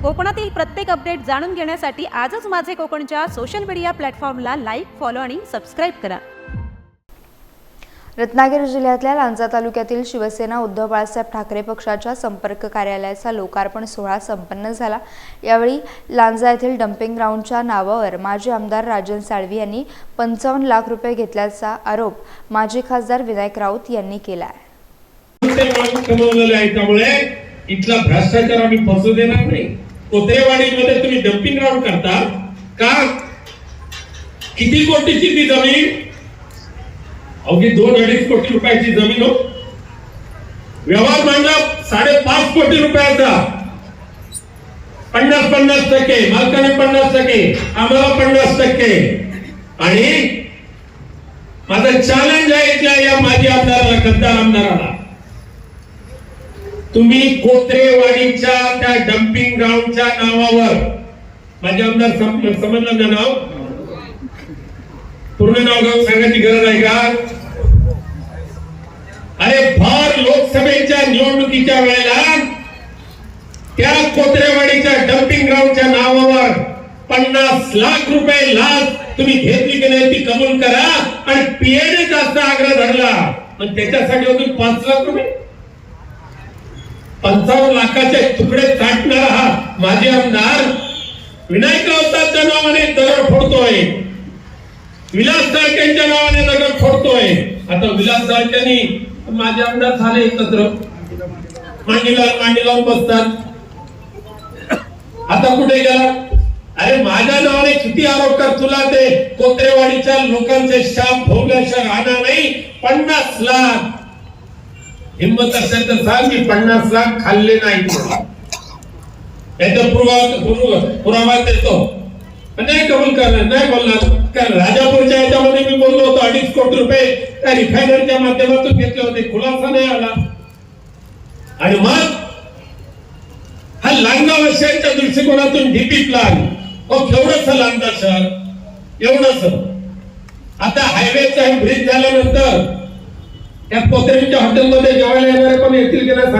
कोकणातील प्रत्येक अपडेट जाणून घेण्यासाठी आजच माझे कोकणच्या सोशल मीडिया प्लॅटफॉर्मला लाईक, फॉलो आणि सबस्क्राईब करा। रत्नागिरी जिल्ह्यातल्या लांजा तालुक्यातील शिवसेना उद्धव बाळासाहेब ठाकरे पक्षाच्या संपर्क कार्यालयाचा लोकार्पण सोहळा संपन्न झाला। यावेळी लांजा येथील डम्पिंग ग्राउंडच्या नावावर माजी आमदार राजन साळवी यांनी 55 लाख रुपये घेतल्याचा आरोप माजी खासदार विनायक राऊत यांनी केला आहे। त्यामुळे इथला भ्रष्टाचार आम्ही फसू देणार नाही। कोत्रेवाडीमध्ये तुम्ही डम्पिंग ग्राउंड करता का? किती कोटीची ती जमीन? अवघी 2-2.5 कोटी रुपयाची जमीन हो। व्यवहार मांडला 5.5 कोटी रुपयाचा। 50% मालकाने 50%, आम्हाला 50%। आणि माझं चॅलेंज आहे इथल्या या माजी आमदाराला, खद्दार आमदाराला, तुम्ही कोत्रेवाडीच्या त्या डम्पिंग ग्राउंडच्या नावावर, माझे आमदार समजलं ना नाव, पूर्ण नाव सांगायची गरज आहे का? अरे भर लोकसभेच्या निवडणुकीच्या वेळेला त्या कोत्रेवाडीच्या डम्पिंग ग्राउंडच्या नावावर 50 लाख रुपये लाच तुम्ही घेतली की नाही ती कबूल करा। आणि पीएने जास्त आग्रह धरला, पण त्याच्यासाठी अजून 5 लाख रुपये, 55 लाखाचे तुकडे काटणारा हा माजी आमदार विनायक राऊतांच्या नावाने दगड फोडतोय, विलास साळकेंच्या नावाने दगड फोडतोय। आता विलास साळकेंनी माझे आमदार झाले एकत्र, मांडी लावून बसतात। आता कुठे गेला? अरे माझ्या नावाने किती आरोप कर, तुला ते कोत्रेवाडीच्या लोकांचे शाप भोगल्याशिवाय राहणार नाही। 50 लाख हिम्मत असेल तर सांग की 50 लाख खाल्ले नाही, याचा पुरावा देतो। नाही कबूल करणार, नाही बोलणार। कारण राजापूरच्या याच्यामध्ये मी बोललो होतो 2.5 कोटी रुपये त्या रिफायनरीच्या माध्यमातून घेतले होते, खुलासा नाही आला। आणि मग हा लांजा वशाच्या दृष्टिकोनातून डीपी प्लॅन, केवढंच लांजा शहर एवढंच। आता हायवेचा ब्रिज झाल्यानंतर त्या कोत्रेच्या हॉटेलमध्ये जेवायला येणारे पण येतील की नाही